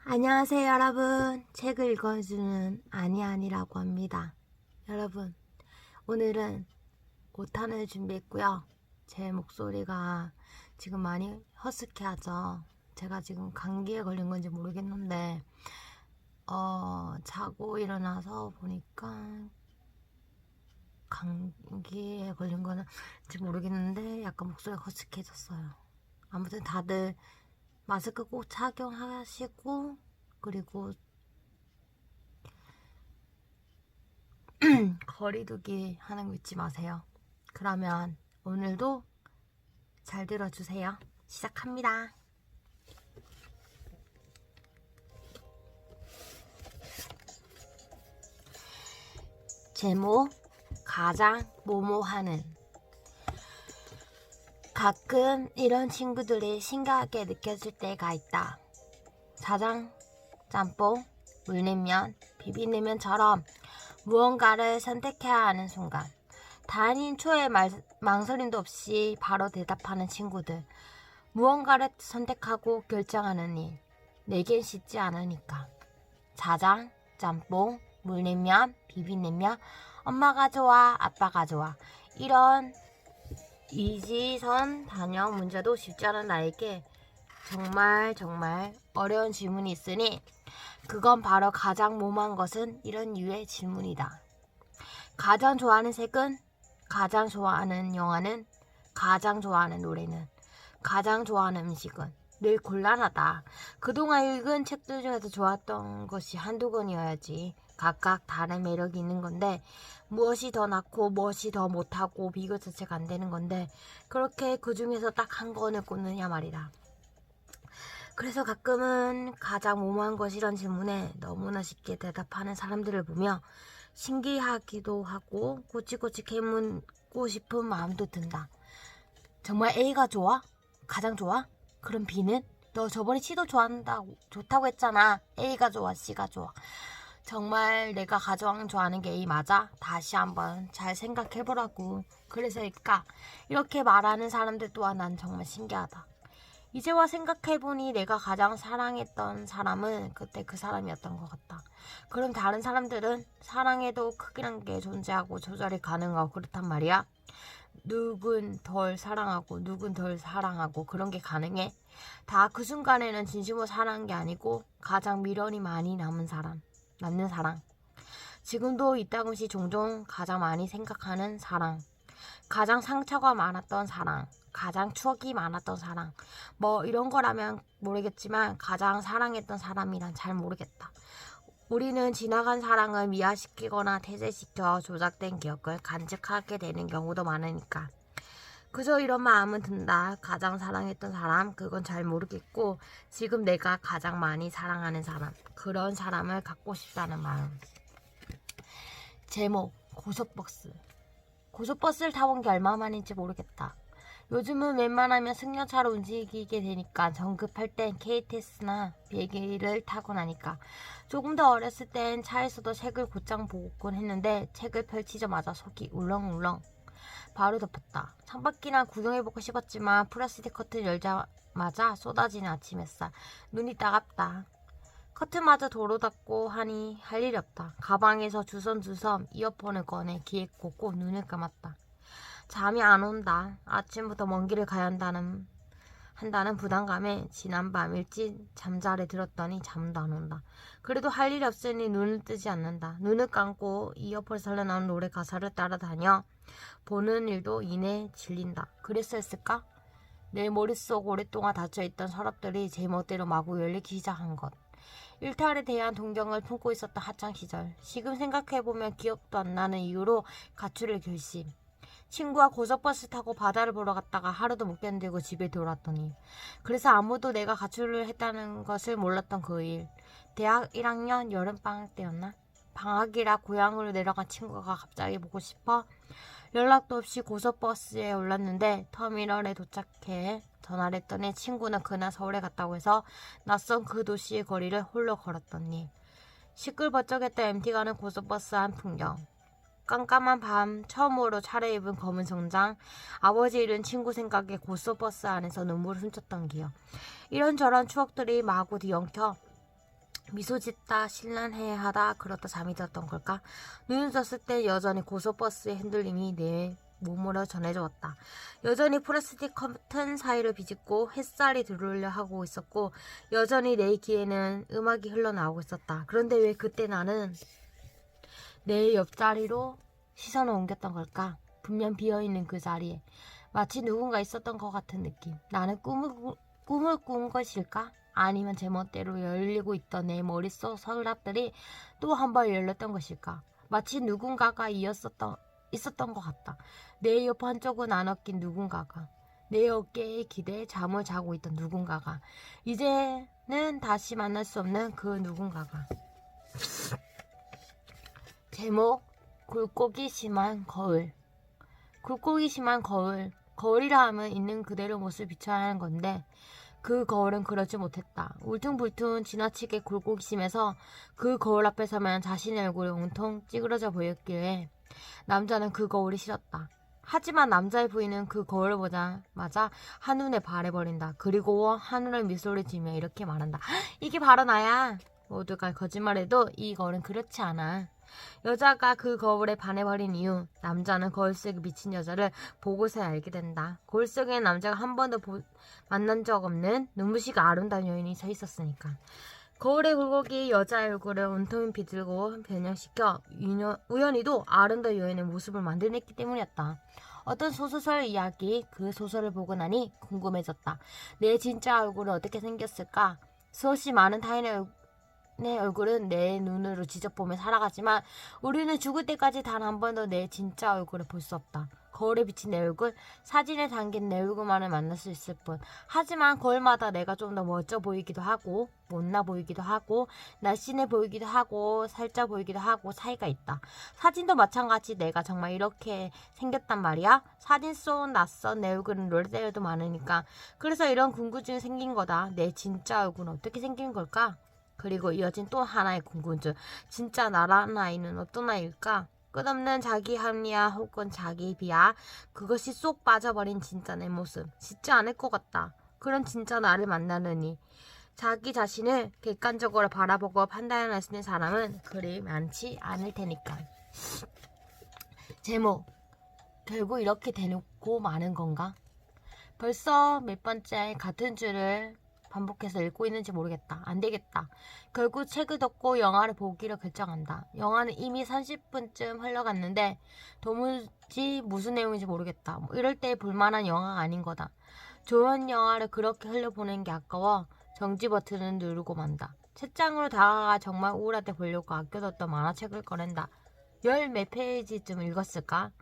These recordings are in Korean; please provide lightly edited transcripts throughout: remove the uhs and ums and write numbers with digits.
안녕하세요 여러분. 책을 읽어주는 아니아니라고 합니다. 여러분, 오늘은 5탄을 준비했고요. 제 목소리가 지금 많이 허스키하죠. 제가 지금 감기에 걸린 건지 모르겠는데 자고 일어나서 보니까 감기에 걸린 거는지 모르겠는데 약간 목소리가 허스키해졌어요. 아무튼 다들 마스크 꼭 착용하시고, 그리고 거리두기 하는 거 잊지 마세요. 그러면 오늘도 잘 들어주세요. 시작합니다. 제목, 가장 모모하는. 가끔 이런 친구들이 신기하게 느껴질 때가 있다. 짜장, 짬뽕, 물냉면, 비빔냉면처럼 무언가를 선택해야 하는 순간, 단인 초의 망설임도 없이 바로 대답하는 친구들. 무언가를 선택하고 결정하는 일, 내겐 쉽지 않으니까. 짜장, 짬뽕, 물냉면, 비빔냉면, 엄마가 좋아, 아빠가 좋아. 이런 이지선 단역 문제도 쉽지 않은 나에게 정말 어려운 질문이 있으니, 그건 바로 가장 모호한 것은 이런 유의 질문이다. 가장 좋아하는 색은, 가장 좋아하는 영화는, 가장 좋아하는 노래는, 가장 좋아하는 음식은. 늘 곤란하다. 그동안 읽은 책들 중에서 좋았던 것이 한두 권이어야지. 각각 다른 매력이 있는 건데, 무엇이 더 낫고 무엇이 더 못하고 비교 자체가 안 되는 건데, 그렇게 그 중에서 딱 한 권을 꼽느냐 말이다. 그래서 가끔은 가장 모호한 것이란 질문에 너무나 쉽게 대답하는 사람들을 보며 신기하기도 하고 꼬치꼬치 캐묻고 싶은 마음도 든다. 정말 A가 좋아? 가장 좋아? 그럼 B는? 너 저번에 C도 좋다고 했잖아. A가 좋아, C가 좋아. 정말 내가 가장 좋아하는 게 A 맞아? 다시 한번 잘 생각해보라고. 그래서일까? 이렇게 말하는 사람들 또한 난 정말 신기하다. 이제와 생각해보니 내가 가장 사랑했던 사람은 그때 그 사람이었던 것 같다. 그럼 다른 사람들은 사랑에도 크기란 게 존재하고 조절이 가능하고 그렇단 말이야. 누군 덜 사랑하고 누군 덜 사랑하고 그런 게 가능해? 다 그 순간에는 진심으로 사랑한 게 아니고 가장 미련이 많이 남는 사랑. 지금도 이따금씩 종종 가장 많이 생각하는 사랑. 가장 상처가 많았던 사랑. 가장 추억이 많았던 사랑. 뭐 이런 거라면 모르겠지만 가장 사랑했던 사람이란 잘 모르겠다. 우리는 지나간 사랑을 미화시키거나 퇴색시켜 조작된 기억을 간직하게 되는 경우도 많으니까. 그저 이런 마음은 든다. 가장 사랑했던 사람, 그건 잘 모르겠고, 지금 내가 가장 많이 사랑하는 사람, 그런 사람을 갖고 싶다는 마음. 제목, 고속버스. 고속버스를 타본 게 얼마만인지 모르겠다. 요즘은 웬만하면 승용차로 움직이게 되니까 정급할 땐 KTX나 비행기를 타고 나니까. 조금 더 어렸을 땐 차에서도 책을 곧장 보곤 했는데 책을 펼치자마자 속이 울렁울렁 바로 덮었다. 창밖이나 구경해보고 싶었지만 플라스틱 커튼 열자마자 쏟아지는 아침 햇살. 눈이 따갑다. 커튼마저 도로 닫고 하니 할 일이 없다. 가방에서 주섬주섬 이어폰을 꺼내 귀에 꽂고 눈을 감았다. 잠이 안 온다. 아침부터 먼 길을 가야 한다는 부담감에 지난밤 일찍 잠자리에 들었더니 잠도 안 온다. 그래도 할 일이 없으니 눈을 뜨지 않는다. 눈을 감고 이어폰에서 흘러나오는 노래 가사를 따라다녀 보는 일도 이내 질린다. 그랬었을까? 내 머릿속 오랫동안 닫혀있던 서랍들이 제 멋대로 마구 열리기 시작한 것. 일탈에 대한 동경을 품고 있었던 학창시절. 지금 생각해보면 기억도 안 나는 이유로 가출을 결심. 친구와 고속버스 타고 바다를 보러 갔다가 하루도 못 견디고 집에 돌아왔더니, 그래서 아무도 내가 가출을 했다는 것을 몰랐던 그 일. 대학 1학년 여름방학 때였나? 방학이라 고향으로 내려간 친구가 갑자기 보고 싶어 연락도 없이 고속버스에 올랐는데 터미널에 도착해 전화를 했더니 친구는 그날 서울에 갔다고 해서 낯선 그 도시의 거리를 홀로 걸었더니, 시끌벅적했던 MT가는 고속버스 한 풍경. 깜깜한 밤 처음으로 차려입은 검은 정장, 아버지 잃은 친구 생각에 고속버스 안에서 눈물을 훔쳤던 기억. 이런저런 추억들이 마구 뒤엉켜 미소 짓다 실란해하다 그러다 잠이 들었던 걸까? 눈을 떴을 때 여전히 고속버스의 흔들림이 내 몸으로 전해져 왔다. 여전히 플라스틱 커튼 사이를 비집고 햇살이 들어오려 하고 있었고 여전히 내 귀에는 음악이 흘러나오고 있었다. 그런데 왜 그때 나는 내 옆자리로 시선을 옮겼던 걸까? 분명 비어있는 그 자리에 마치 누군가 있었던 것 같은 느낌. 나는 꿈을 꾼 것일까? 아니면 제멋대로 열리고 있던 내 머릿속 서랍들이 또 한 번 열렸던 것일까? 마치 누군가가 있었던 것 같다. 내 옆 한쪽은 안 엎긴 누군가가, 내 어깨에 기대 잠을 자고 있던 누군가가, 이제는 다시 만날 수 없는 그 누군가가. 제목, 굴곡이 심한 거울. 굴곡이 심한 거울. 거울이라 하면 있는 그대로 모습을 비춰야 하는 건데 그 거울은 그러지 못했다. 울퉁불퉁 지나치게 굴곡이 심해서 그 거울 앞에 서면 자신의 얼굴이 온통 찌그러져 보였기에 남자는 그 거울이 싫었다. 하지만 남자의 부인은 그 거울을 보자마자 한눈에 반해버린다. 그리고 한눈에 미소를 지으며 이렇게 말한다. 이게 바로 나야. 모두가 거짓말해도 이 거울은 그렇지 않아. 여자가 그 거울에 반해버린 이유, 남자는 거울 속에 미친 여자를 보고서야 알게 된다. 거울 속에 남자가 한 번도 만난 적 없는 눈부시고 아름다운 여인이 서 있었으니까. 거울의 굴곡이 여자의 얼굴을 온통 비틀고 변형시켜 우연히도 아름다운 여인의 모습을 만들어냈기 때문이었다. 어떤 소설 이야기, 그 소설을 보고 나니 궁금해졌다. 내 진짜 얼굴은 어떻게 생겼을까? 수없이 많은 타인의 내 얼굴은 내 눈으로 지져보며 살아가지만 우리는 죽을 때까지 단 한 번도 내 진짜 얼굴을 볼 수 없다. 거울에 비친 내 얼굴, 사진에 담긴 내 얼굴만을 만날 수 있을 뿐. 하지만 거울마다 내가 좀 더 멋져 보이기도 하고 못나 보이기도 하고 날씬해 보이기도 하고 살쪄 보이기도 하고 차이가 있다. 사진도 마찬가지. 내가 정말 이렇게 생겼단 말이야. 사진 속 낯선 내 얼굴은 놀 때도 많으니까. 그래서 이런 궁금증이 생긴 거다. 내 진짜 얼굴은 어떻게 생긴 걸까? 그리고 이어진 또 하나의 궁금증. 진짜 나라는 아이는 어떤 아이일까? 끝없는 자기 합리화 혹은 자기 비하. 그것이 쏙 빠져버린 진짜 내 모습. 쉽지 않을 것 같다. 그런 진짜 나를 만나느니. 자기 자신을 객관적으로 바라보고 판단할 수 있는 사람은 그리 많지 않을 테니까. 제목. 결국 이렇게 대놓고 마는 건가? 벌써 몇 번째 같은 줄을 반복해서 읽고 있는지 모르겠다. 안 되겠다. 결국 책을 덮고 영화를 보기로 결정한다. 영화는 이미 30분쯤 흘러갔는데 도무지 무슨 내용인지 모르겠다. 이럴 때 볼만한 영화가 아닌 거다. 좋은 영화를 그렇게 흘려보내는 게 아까워 정지 버튼을 누르고 만다. 책장으로 다가가 정말 우울할 때 보려고 아껴뒀던 만화책을 꺼낸다. 열 몇 페이지쯤 읽었을까?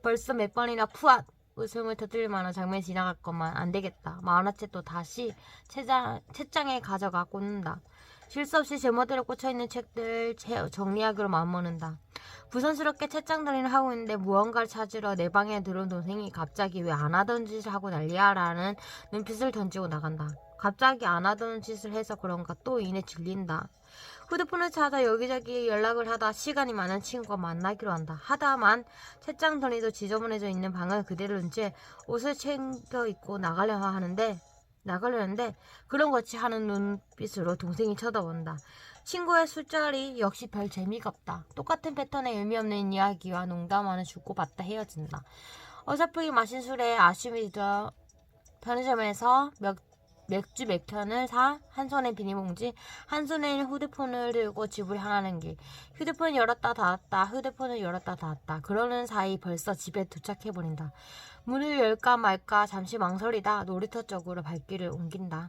벌써 몇 번이나 푸앗! 웃음을 터뜨릴 만한 장면이 지나갔건만 안 되겠다. 만화책도 다시 책장에 가져가 꽂는다. 쉴 수 없이 제멋대로 꽂혀있는 책들 정리하기로 마음먹는다. 부산스럽게 책장놀이를 하고 있는데 무언가를 찾으러 내 방에 들어온 동생이 갑자기 왜 안 하던 짓을 하고 난리야 라는 눈빛을 던지고 나간다. 갑자기 안 하던 짓을 해서 그런가 또 이내 질린다. 휴대폰을 찾아 여기저기 연락을 하다 시간이 많은 친구가 만나기로 한다. 하다만 책장더니도 지저분해져 있는 방을 그대로 둔 채 옷을 챙겨 입고 나가려는데 그런 거치 하는 눈빛으로 동생이 쳐다본다. 친구의 술자리 역시 별 재미가 없다. 똑같은 패턴의 의미 없는 이야기와 농담하는 주고받다 헤어진다. 어설프게 마신 술에 아쉬움이 들어 편의점에서 맥주 몇 캔을 사 한 손에 비닐봉지 한 손에는 휴대폰을 들고 집을 향하는 길. 휴대폰을 열었다 닫았다 휴대폰을 열었다 닫았다. 그러는 사이 벌써 집에 도착해버린다. 문을 열까 말까 잠시 망설이다 놀이터 쪽으로 발길을 옮긴다.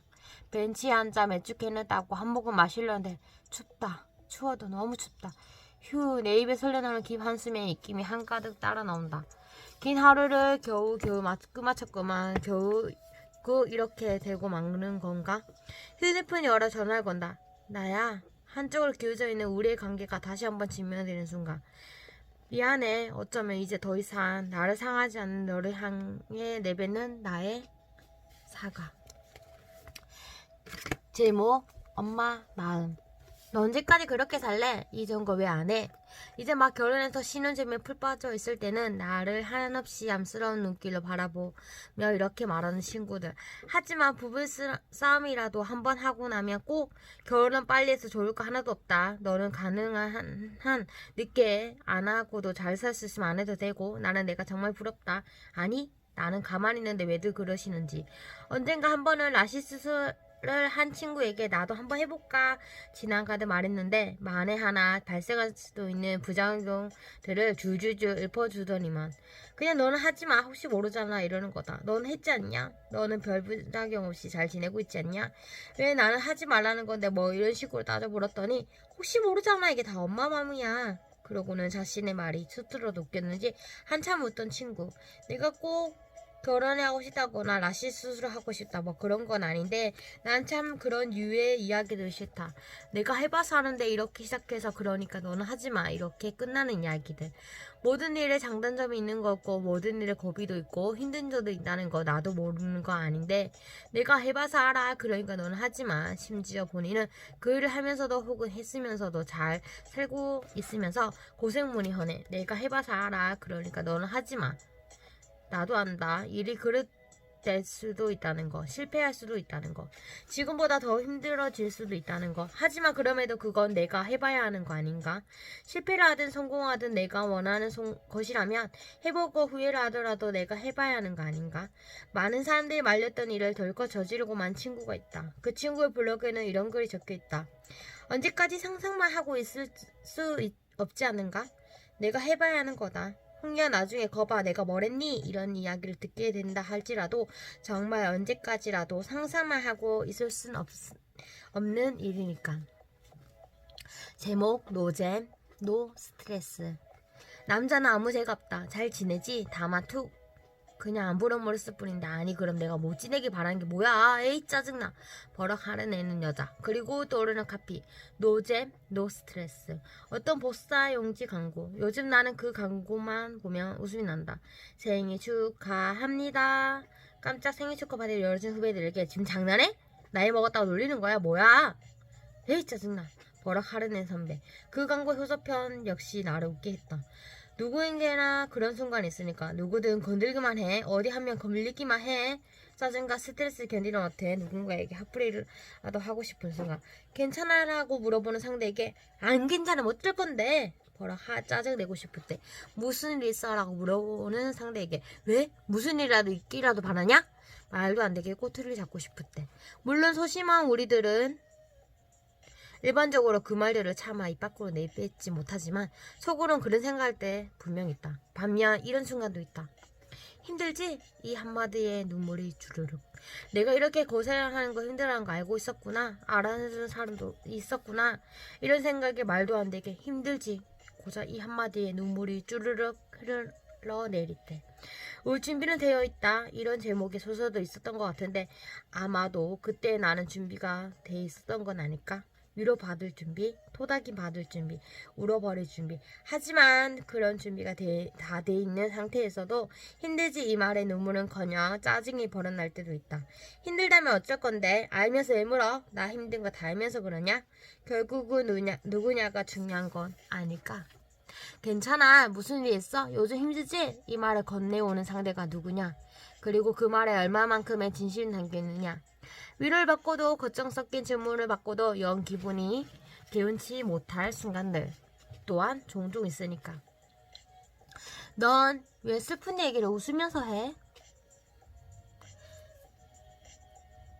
벤치에 앉아 맥주캔을 따고 한 모금 마시려는데 춥다. 추워도 너무 춥다. 휴, 내 입에 설려나오는 긴 한숨에 입김이 한가득 따라 나온다. 긴 하루를 겨우 끝마쳤구만. 겨우 이렇게 되고 막는 건가? 휴대폰 열어 전화를 건다. 나야. 한쪽으로 기울져 있는 우리의 관계가 다시 한번 직면되는 순간. 미안해. 어쩌면 이제 더 이상 나를 상하지 않는 너를 향해 내뱉는 나의 사과. 제목 엄마 마음. 너 언제까지 그렇게 살래? 이전 거 왜 안 해? 이제 막 결혼해서 신혼재미에 풀 빠져 있을 때는 나를 한없이 얌스러운 눈길로 바라보며 이렇게 말하는 친구들. 하지만 부부싸움이라도 한번 하고 나면 꼭 결혼 빨리 해서 좋을 거 하나도 없다. 너는 가능한 한 늦게 안 하고도 잘 살 수 있으면 안 해도 되고 나는 내가 정말 부럽다. 아니 나는 가만히 있는데 왜들 그러시는지. 언젠가 한 번은 라식 수술을 한 친구에게 나도 한번 해볼까 지나가듯 말했는데 만에 하나 발생할 수도 있는 부작용들을 줄줄줄 읊어주더니만 그냥 너는 하지마 혹시 모르잖아 이러는 거다. 너는 했지 않냐? 너는 별 부작용 없이 잘 지내고 있지 않냐? 왜 나는 하지 말라는 건데 뭐 이런 식으로 따져물었더니 혹시 모르잖아 이게 다 엄마 마음이야. 그러고는 자신의 말이 스스로도 웃겼는지 한참 웃던 친구. 내가 꼭 결혼하고 싶다거나 라식 수술을 하고 싶다 뭐 그런 건 아닌데 난 참 그런 유의 이야기들 싫다. 내가 해봐서 하는데 이렇게 시작해서 그러니까 너는 하지마 이렇게 끝나는 이야기들. 모든 일에 장단점이 있는 거고 모든 일에 고비도 있고 힘든 점도 있다는 거 나도 모르는 거 아닌데 내가 해봐서 알아 그러니까 너는 하지마. 심지어 본인은 그 일을 하면서도 혹은 했으면서도 잘 살고 있으면서 고생문이 허네. 내가 해봐서 알아 그러니까 너는 하지마. 나도 안다. 일이 그릇될 수도 있다는 거. 실패할 수도 있다는 거. 지금보다 더 힘들어질 수도 있다는 거. 하지만 그럼에도 그건 내가 해봐야 하는 거 아닌가? 실패를 하든 성공하든 내가 원하는 것이라면 해보고 후회를 하더라도 내가 해봐야 하는 거 아닌가? 많은 사람들이 말렸던 일을 덜컥 저지르고 만 친구가 있다. 그 친구의 블로그에는 이런 글이 적혀있다. 언제까지 상상만 하고 있을 수 없지 않은가? 내가 해봐야 하는 거다. 흥야 나중에 거봐 내가 뭐랬니? 이런 이야기를 듣게 된다 할지라도 정말 언제까지라도 상상만 하고 있을 순 없는 일이니까. 제목 노잼 노 스트레스. 남자는 아무 죄가 없다. 잘 지내지? 다만 툭 그냥 안 부러물었을 뿐인데 아니 그럼 내가 못 지내길 바라는 게 뭐야? 에이 짜증나. 버럭 화내는 여자. 그리고 떠오르는 카피. 노잼 노 스트레스. 어떤 보싸 용지 광고. 요즘 나는 그 광고만 보면 웃음이 난다. 생일 축하합니다. 깜짝 생일 축하 받을 여러 후배들에게 지금 장난해? 나이 먹었다고 놀리는 거야 뭐야? 에이 짜증나. 버럭 화내는 선배. 그 광고 효소편 역시 나를 웃게 했다. 누구에게나 그런 순간이 있으니까 누구든 건들기만 해. 어디 한 명 건들기만 해. 짜증과 스트레스 견디는 못해 누군가에게 핫플레이라도 하고 싶은 순간. 괜찮아라고 물어보는 상대에게 안 괜찮으면 어쩔 건데. 짜증내고 싶을 때. 무슨 일 있어? 라고 물어보는 상대에게 왜? 무슨 일이라도 있기라도 바라냐? 말도 안 되게 꼬투리를 잡고 싶을 때. 물론 소심한 우리들은 일반적으로 그 말들을 차마 입 밖으로 내뱉지 못하지만 속으론 그런 생각할 때 분명 있다. 반면 이런 순간도 있다. 힘들지? 이 한마디에 눈물이 주르륵. 내가 이렇게 고생하는 거 힘들어하는 거 알고 있었구나. 알아주는 사람도 있었구나. 이런 생각에 말도 안 되게 힘들지? 고작 이 한마디에 눈물이 주르륵 흘러내릴 때. 울 준비는 되어 있다. 이런 제목의 소설도 있었던 것 같은데 아마도 그때 나는 준비가 돼 있었던 건 아닐까? 위로받을 준비, 토닥임 받을 준비, 울어버릴 준비. 하지만 그런 준비가 다 돼 있는 상태에서도 힘들지 이 말에 눈물은커녕 짜증이 버릇날 때도 있다. 힘들다면 어쩔 건데 알면서 왜 물어? 나 힘든 거 다 알면서 그러냐? 결국은 누구냐가 중요한 건 아닐까? 괜찮아. 무슨 일 있어? 요즘 힘들지? 이 말을 건네오는 상대가 누구냐? 그리고 그 말에 얼마만큼의 진실이 담겨있느냐? 위로를 받고도 걱정 섞인 질문을 받고도 영 기분이 개운치 못할 순간들 또한 종종 있으니까. 넌 왜 슬픈 얘기를 웃으면서 해?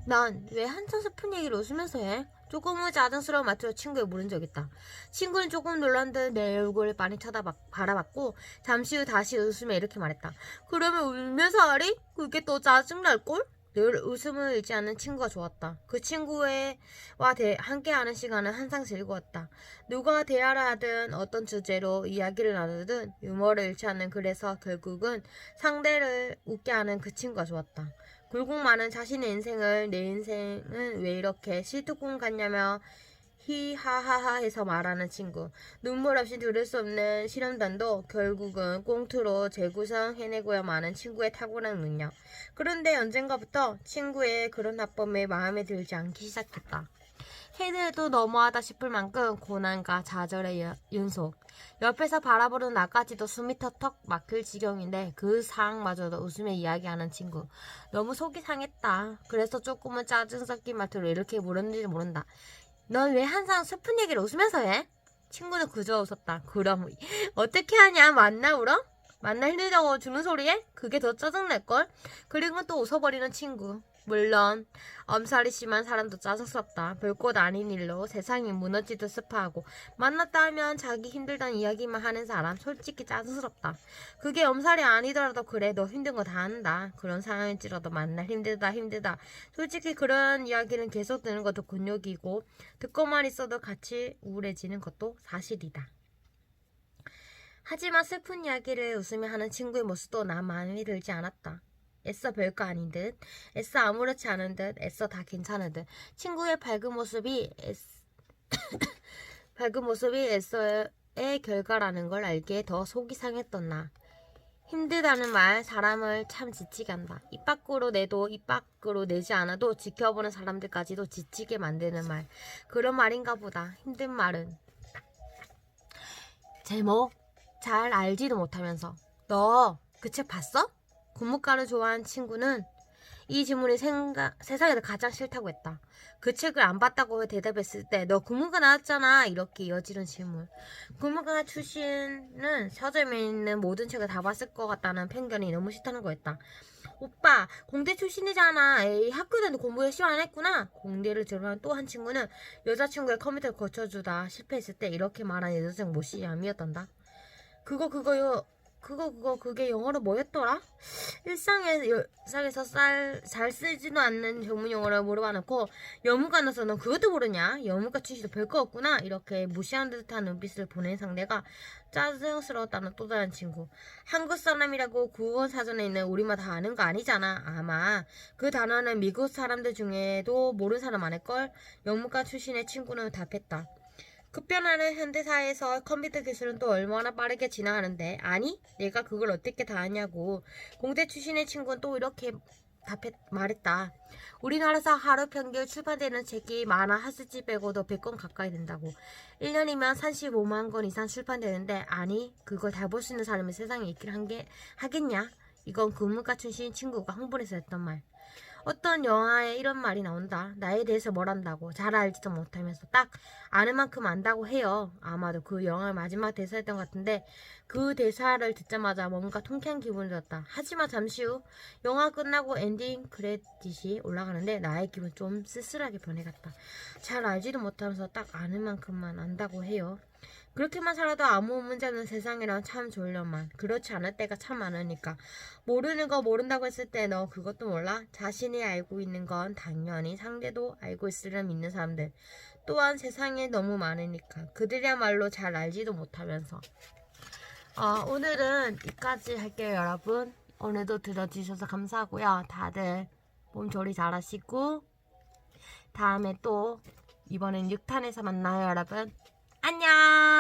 난 왜 한참 슬픈 얘기를 웃으면서 해? 조금은 짜증스러운 말투로 친구에 물은 적 있다. 친구는 조금 놀란 듯 내 얼굴을 많이 바라봤고 잠시 후 다시 웃으며 이렇게 말했다. 그러면 울면서 하리? 그게 또 짜증날걸? 늘 웃음을 잃지 않는 친구가 좋았다. 그 친구와 함께하는 시간은 항상 즐거웠다. 누가 대화를 하든 어떤 주제로 이야기를 나누든 유머를 잃지 않는 그래서 결국은 상대를 웃게 하는 그 친구가 좋았다. 굴곡 많은 자신의 인생을 내 인생은 왜 이렇게 실뚜껑 같냐며 히하하하 해서 말하는 친구. 눈물 없이 들을 수 없는 실험단도 결국은 꽁트로 재구성해내고야 마는 친구의 탁월한 능력. 그런데 언젠가부터 친구의 그런 나쁨에 마음에 들지 않기 시작했다. 해도 너무하다 싶을 만큼 고난과 좌절의 연속. 옆에서 바라보는 나까지도 숨이 턱턱 막힐 지경인데 그 상황마저도 웃으며 이야기하는 친구. 너무 속이 상했다. 그래서 조금은 짜증 섞인 말투로 이렇게 물었는지 모른다. 넌 왜 항상 슬픈 얘기를 웃으면서 해? 친구는 그저 웃었다. 그럼 어떻게 하냐? 맞나 울어? 만나 힘들다고 주는 소리에? 그게 더 짜증날걸? 그리고 또 웃어버리는 친구. 물론 엄살이 심한 사람도 짜증스럽다. 별것 아닌 일로 세상이 무너지듯 슬퍼하고 만났다 하면 자기 힘들다는 이야기만 하는 사람 솔직히 짜증스럽다. 그게 엄살이 아니더라도 그래 너 힘든 거 다 안다. 그런 상황일지라도 만날 힘들다. 솔직히 그런 이야기는 계속 듣는 것도 곤욕이고 듣고만 있어도 같이 우울해지는 것도 사실이다. 하지만 슬픈 이야기를 웃으며 하는 친구의 모습도 나 마음에 들지 않았다. 애써 별거 아닌 듯, 애써 아무렇지 않은 듯, 애써 다 괜찮은 듯. 친구의 밝은 모습이 애써의 결과라는 걸 알기에 더 속이 상했던 나. 힘들다는 말 사람을 참 지치게 한다. 입 밖으로 내도 입 밖으로 내지 않아도 지켜보는 사람들까지도 지치게 만드는 말. 그런 말인가 보다. 힘든 말은. 제목 잘 알지도 못하면서 너 그 책 봤어? 국문과를 좋아하는 친구는 이 질문이 세상에서 가장 싫다고 했다. 그 책을 안 봤다고 대답했을 때 너 국문과 나왔잖아 이렇게 이어지는 질문. 국문과 출신은 서점에 있는 모든 책을 다 봤을 것 같다는 편견이 너무 싫다는 거였다. 오빠 공대 출신이잖아. 에이 학교 다니도 공부 열심히 안 했구나. 공대를 졸업한 또 한 친구는 여자친구의 컴퓨터를 고쳐주다 실패했을 때 이렇게 말한 여자친구 모시암이었단다. 그게 영어로 뭐였더라? 일상에서 잘 쓰지도 않는 전문 용어를 물어봐놓고 영문과 나서 넌 그것도 모르냐? 영문과 출신도 별거 없구나. 이렇게 무시한 듯한 눈빛을 보낸 상대가 짜증스러웠다는 또 다른 친구. 한국 사람이라고 국어사전에 있는 우리말 다 아는 거 아니잖아. 아마 그 단어는 미국 사람들 중에도 모르는 사람 많을걸? 영문과 출신의 친구는 답했다. 급변하는 현대사회에서 컴퓨터 기술은 또 얼마나 빠르게 진화하는데 아니 내가 그걸 어떻게 다 아냐고. 공대 출신의 친구는 또 이렇게 말했다. 우리나라에서 하루 평균 출판되는 책이 만화 하스지 빼고도 100권 가까이 된다고. 1년이면 35만 권 이상 출판되는데 아니 그걸 다 볼 수 있는 사람이 세상에 있긴 하겠냐? 이건 국문과 출신 친구가 홍보에서 했던 말. 어떤 영화에 이런 말이 나온다. 나에 대해서 뭘 안다고 잘 알지도 못하면서 딱 아는 만큼 안다고 해요. 아마도 그 영화의 마지막 대사였던 것 같은데 그 대사를 듣자마자 뭔가 통쾌한 기분이 들었다. 하지만 잠시 후 영화 끝나고 엔딩 크레딧이 올라가는데 나의 기분 좀 쓸쓸하게 변해갔다. 잘 알지도 못하면서 딱 아는 만큼만 안다고 해요. 그렇게만 살아도 아무 문제 없는 세상이란 참 좋으련만 그렇지 않을 때가 참 많으니까. 모르는 거 모른다고 했을 때 너 그것도 몰라? 자신이 알고 있는 건 당연히 상대도 알고 있으려 믿는 사람들 또한 세상에 너무 많으니까 그들이야말로 잘 알지도 못하면서. 오늘은 여기까지 할게요 여러분. 오늘도 들어주셔서 감사하고요. 다들 몸조리 잘 하시고 다음에 또 이번엔 6탄에서 만나요 여러분. 안녕.